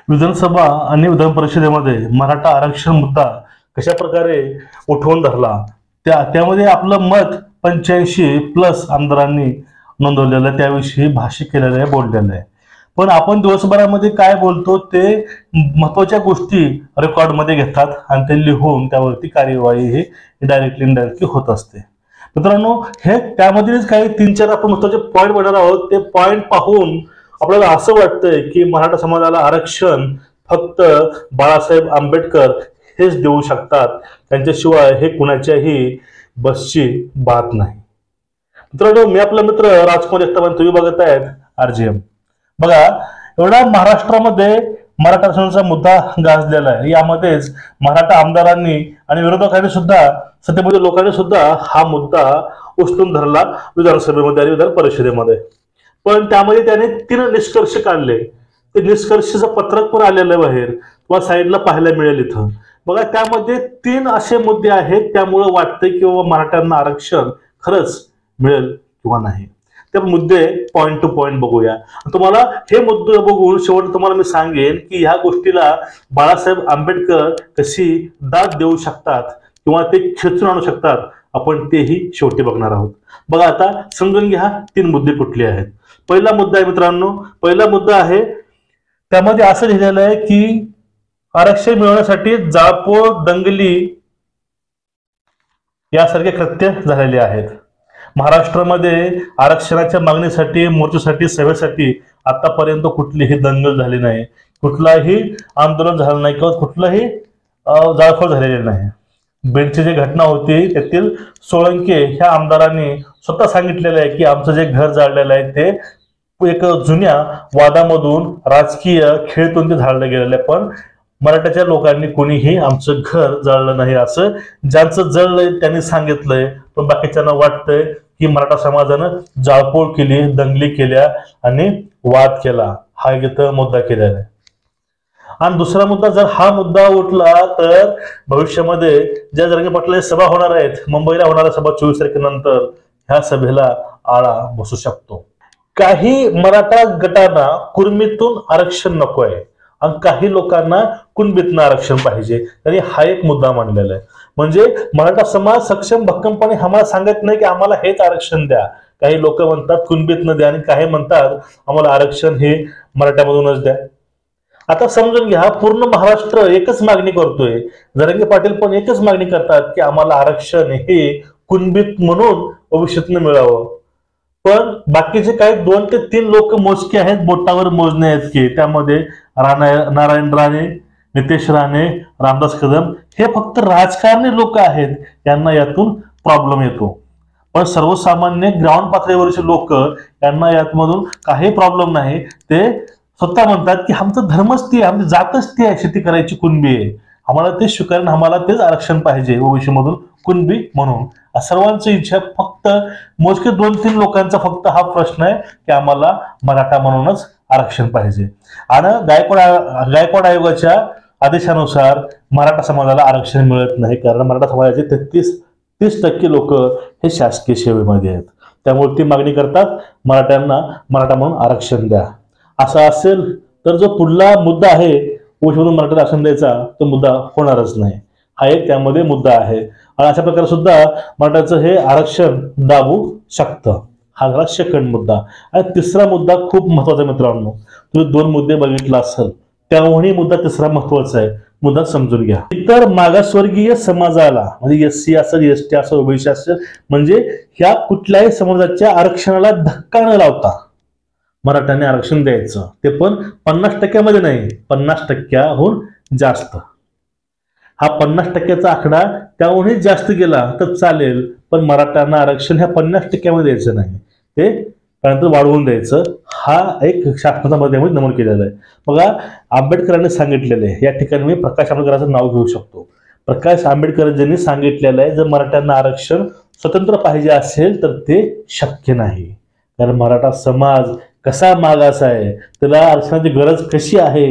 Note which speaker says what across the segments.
Speaker 1: विधानसभा आणि विधान परिषदेमध्ये मराठा आरक्षण मुद्दा कशा प्रकारे उठवून धरला त्यामध्ये आपलं मत 85+ आमदारांनी नोंदवलेलं आहे, त्याविषयी भाष्य केलेलं आहे, बोललेलं आहे. पण आपण दिवसभरामध्ये काय बोलतो ते महत्वाच्या गोष्टी रेकॉर्डमध्ये घेतात आणि ते लिहून त्यावरती कार्यवाही ही डायरेक्टली इनडायरेक्टली होत असते. मित्रांनो, हे त्यामध्येच काही 3-4 आपण महत्वाचे पॉईंट बघणार आहोत. ते पॉईंट पाहून आपल्याला असं वाटतंय की मराठा समाजाला आरक्षण फक्त बाळासाहेब आंबेडकर हेच देऊ शकतात, त्यांच्याशिवाय हे कुणाच्याही बसची बात नाही. मित्रांनो, मी आपला मित्र राजकुमार जगताप, तुम्ही बघत आहेत RGM. बघा, एवढा महाराष्ट्रामध्ये मराठा आरक्षणाचा मुद्दा गाजलेला आहे. यामध्येच मराठा आमदारांनी आणि विरोधकांनी सुद्धा, सत्तेमध्ये लोकांनी सुद्धा हा मुद्दा उचलून धरला विधानसभेमध्ये आणि विधान परिषदेमध्ये. पण त्यामध्ये त्याने 3 निष्कर्ष काढले. ते निष्कर्षाचं पत्रक पण आलेलं बाहेर, तुम्हाला साईडला पाहायला मिळेल इथं. बघा, त्यामध्ये 3 असे मुद्दे आहेत, त्यामुळे वाटतंय की मराठ्यांना आरक्षण खरंच मिळेल किंवा नाही. ते मुद्दे पॉइंट टू पॉइंट बघूया. तुम्हाला हे मुद्दे बघून शेवट तुम्हाला मी सांगेन की ह्या गोष्टीला बाळासाहेब आंबेडकर कशी दाद देऊ शकतात किंवा ते खेचून आणू शकतात, आपण तेही शेवटी बघणार आहोत. बघा, आता समजून घ्या 3 मुद्दे कुठले आहेत. पहिला मुद्दा आहे मित्रांनो, पहिला मुद्दा आहे त्यामध्ये असं लिहिलेलं आहे की आरक्षण मिळवण्यासाठी जाळपोळ, दंगली यासारखे कृत्य झालेले आहेत. महाराष्ट्रामध्ये आरक्षणाच्या मागणीसाठी, मोर्चासाठी, सभेसाठी आतापर्यंत कुठलीही दंगल झाली नाही, कुठलाही आंदोलन झालं नाही किंवा कुठलाही जाळपोळ झालेली नाही. बेडची जी घटना होती त्यातील सोळंके ह्या आमदारांनी स्वतः सांगितलेलं आहे की आमचं जे घर जाळलेलं आहे ते एक जुन्या वादामधून, राजकीय खेळतून ते झाडलं गेलेलं आहे. पण मराठ्याच्या लोकांनी कोणीही आमचं घर जाळलं नाही असं ज्यांचं जळलंय त्यांनी सांगितलंय. पण बाकीच्यांना वाटतंय की मराठा समाजानं जाळपोळ केली, दंगली केल्या आणि वाद केला. हा एक मुद्दा केलेला आहे. आणि दुसरा मुद्दा, जर हा मुद्दा उठला तर भविष्यामध्ये ज्या जरांगे पाटील सभा होणार आहेत, मुंबईला होणाऱ्या सभा 24 तारखेनंतर, ह्या सभेला आळा बसू शकतो. काही मराठा गटांना कुर्मीतून आरक्षण नको आहे आणि काही लोकांना कुणबीतनं आरक्षण पाहिजे. त्यांनी हा एक मुद्दा मांडलेला आहे. म्हणजे मराठा समाज सक्षम भक्कमपणे आम्हाला सांगत नाही की आम्हाला हेच आरक्षण द्या. काही लोक म्हणतात कुणबीतनं द्या आणि काही म्हणतात आम्हाला आरक्षण हे मराठ्यामधूनच द्या. आता समजून घ्या, पूर्ण महाराष्ट्र एकच मागणी करतोय. जरांगे पाटील पण एकच मागणी करतात की आम्हाला आरक्षण हे कुणबीत म्हणून ओबीसीतनं मिळावं. पण बाकीचे काही 2 ते 3 लोक मोजके आहेत, बोटावर मोजणे आहेत की त्यामध्ये नारायण राणे, नितेश राणे, रामदास कदम हे फक्त राजकारणी लोक आहेत, यांना यातून प्रॉब्लेम येतो. पण सर्वसामान्य ग्राउंड पातळीवरचे लोक यांना यातमधून काही प्रॉब्लेम नाही. ते स्वतः म्हणतात की आमचं धर्मच ते, आमची जातच ती आहे, शेती करायची कुणबी आहे, आम्हाला ते स्वीकारून आम्हाला तेच आरक्षण पाहिजे ओबीसी मधून कुणबी म्हणून. सर्वांची इच्छा, फक्त मोजके 2-3 लोकांचा फक्त हा प्रश्न आहे की आम्हाला मराठा म्हणूनच आरक्षण पाहिजे. आणि गायकवाड आयोगाच्या आदेशानुसार मराठा समाजाला आरक्षण मिळत नाही, कारण मराठा समाजाचे 30% लोक हे शासकीय सेवेमध्ये आहेत. त्यामुळे ती मागणी करतात मराठ्यांना मराठा म्हणून आरक्षण द्या. असं असेल तर जो पुढला मुद्दा आहे ओबीसीमधून मराठा आरक्षण द्यायचा, तो मुद्दा होणारच नाही. हा एक त्यामध्ये मुद्दा आहे. आणि अशा प्रकारे सुद्धा मराठ्याचं हे आरक्षण दाबू शकतं. हा झाला सेकंड मुद्दा. आणि तिसरा मुद्दा खूप महत्वाचा मित्रांनो, तुम्ही 2 मुद्दे बघितला असेल, त्यामुळे मुद्दा तिसरा महत्वाचा आहे. मुद्दा समजून घ्या. इतर मागासवर्गीय समाजाला, म्हणजे SC असेल, ST असेल, ओबीसी असेल, म्हणजे ह्या कुठल्याही समाजाच्या आरक्षणाला धक्का न लावता मराठ्यांनी आरक्षण द्यायचं. ते पण 50% नाही, 50%हून जास्त. हा 50%चा आकडा त्याहूनही जास्त गेला तर चालेल, पण मराठ्यांना आरक्षण ह्या 50% द्यायचं नाही, ते त्यानंतर वाढवून द्यायचं. हा एक शासनाच्या मध्ये नमूद केलेला आहे. बघा, आंबेडकरांनी सांगितलेलं आहे, या ठिकाणी मी प्रकाश आंबेडकरांचं नाव घेऊ शकतो. प्रकाश आंबेडकर ज्यांनी सांगितलेलं आहे, जर मराठ्यांना आरक्षण स्वतंत्र पाहिजे असेल तर ते शक्य नाही. कारण मराठा समाज कसा मागास आहे, त्याला आरक्षणाची गरज कशी आहे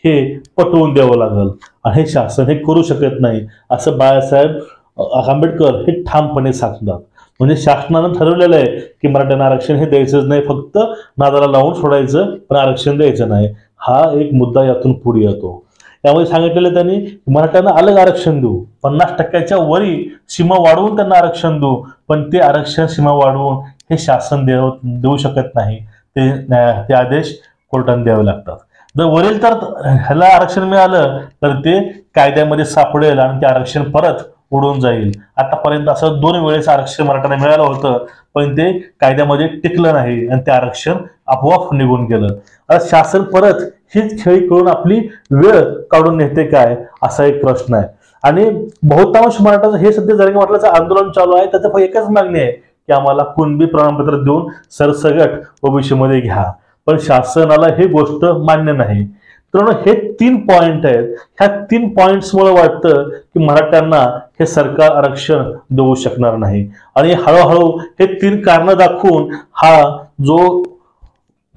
Speaker 1: हे पटवून द्यावं लागेल आणि हे शासन हे करू शकत नाही, असं बाळासाहेब आंबेडकर हे ठामपणे सांगतात. म्हणजे शासनानं ठरवलेलं आहे की मराठ्यांना आरक्षण हे द्यायचंच नाही, फक्त नादाला लावून सोडायचं, पण आरक्षण द्यायचं नाही. हा एक मुद्दा यातून पुढे येतो. त्यामध्ये सांगितलेलं त्यांनी मराठ्यांना अलग आरक्षण देऊ, 50% वरी सीमा वाढवून त्यांना आरक्षण देऊ, पण ते आरक्षण सीमा वाढवून हे शासन देऊ शकत नाही. ते आदेश कोर्टाने द्यावे लागतात. जर वरील तर ह्याला आरक्षण मिळालं तर ते कायद्यामध्ये सापडेल आणि ते आरक्षण परत उडून जाईल. आतापर्यंत असं 2 वेळेस आरक्षण मराठ्यांना मिळालं होतं, पण ते कायद्यामध्ये टिकलं नाही आणि ते आरक्षण आपोआप निघून गेलं. आता शासन परत हीच खेळी करून आपली वेळ काढून नेते काय, असा एक प्रश्न आहे. आणि बहुतांश मराठाचं हे सध्या जरंगे पाटलाचं आंदोलन चालू आहे. त्याचं एकच मागणी आहे की आम्हाला कुणबी प्रमाणपत्र देऊन सरसगट ओबीसी मध्ये घ्या. पण शासनाला ही गोष्ट मान्य नाही. तर हे 3 पॉइंट आहेत. ह्या 3 पॉइंट्समुळे वाटतं की मराठ्यांना हे सरकार आरक्षण देऊ शकणार नाही. आणि हळूहळू हे 3 कारणं दाखवून हा जो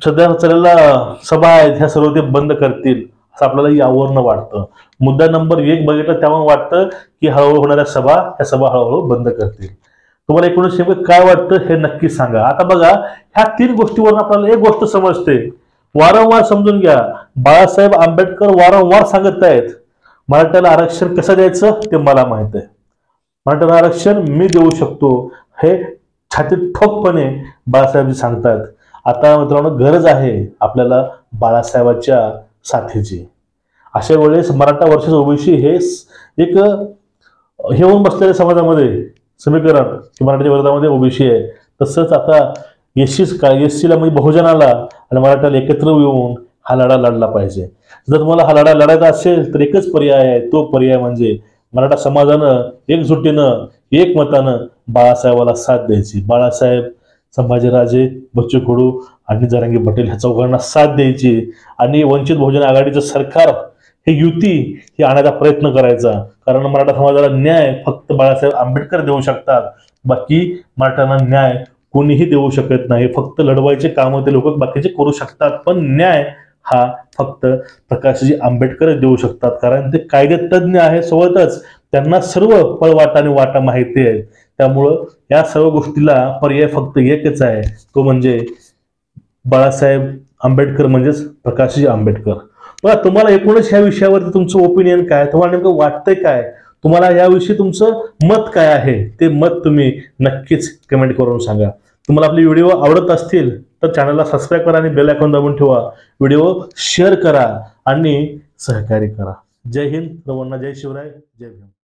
Speaker 1: सध्या चाललेला सभा आहेत ह्या सर्व ते बंद करतील असं आपल्याला यावरनं वाटतं. मुद्दा नंबर 1 बघितलं त्यामुळे वाटतं की हळूहळू होणाऱ्या सभा ह्या सभा हळूहळू बंद करतील. तुम्हाला एकूणच काय वाटतं हे नक्की सांगा. आता बघा, ह्या 3 गोष्टीवरून आपल्याला एक गोष्ट समजते, वारंवार समजून घ्या. बाळासाहेब आंबेडकर वारंवार सांगत आहेत मराठ्याला आरक्षण कसं द्यायचं ते मला माहित आहे. मराठ्याला आरक्षण मी देऊ शकतो हे छातीत ठोकपणे बाळासाहेब सांगतात. आता मित्रांनो, गरज आहे आपल्याला बाळासाहेबांच्या साथीची. अशा वेळेस मराठा वर्सेस ओबीसी हे एक हे होऊन बसलेल्या समाजामध्ये समीकरण की मराठ्याच्या विरोधामध्ये ओबीसी आहे. तसंच आता एससीला म्हणजे बहुजनाला आणि मराठ्याला एकत्र येऊन हा लढा लढला पाहिजे. जर तुम्हाला हा लढा लढायचा असेल तर एकच पर्याय आहे. तो पर्याय म्हणजे मराठा समाजानं एकजुटीनं एकमतानं बाळासाहेबाला साथ द्यायची. बाळासाहेब, संभाजीराजे, बच्चू कडू आणि जरांगे पाटील ह्या चौघांना साथ द्यायची आणि वंचित बहुजन आघाडीचं सरकार हे युती ही आणण्याचा प्रयत्न करायचा. कारण मराठा समाजाला न्याय फक्त बाळासाहेब आंबेडकर देऊ शकतात. बाकी मराठ्यांना न्याय कोणीही देऊ शकत नाही. फक्त लढवायचे काम ते लोक बाकीचे करू शकतात, पण न्याय हा फक्त प्रकाशजी आंबेडकर देऊ शकतात. कारण ते कायदे तज्ज्ञ आहे, सोबतच त्यांना सर्व पळवाटा आणि वाटा माहिती आहे. त्यामुळं या सर्व गोष्टीला पर्याय फक्त एकच आहे, तो म्हणजे बाळासाहेब आंबेडकर म्हणजेच प्रकाशजी आंबेडकर. बघा, तुम्हाला एकूणच ह्या विषयावरती तुमचं ओपिनियन काय, तुम्हाला नेमकं वाटतंय काय, तुम्हाला याविषयी तुमचं मत काय आहे ते मत तुम्ही नक्कीच कमेंट करून सांगा. तुम्हाला आपले व्हिडिओ आवडत असतील तर चॅनलला सबस्क्राईब करा आणि बेल आयकॉन दाबून ठेवा. व्हिडिओ शेअर करा आणि सहकार्य करा. जय हिंद सर्वांना, जय शिवराय, जय भीम.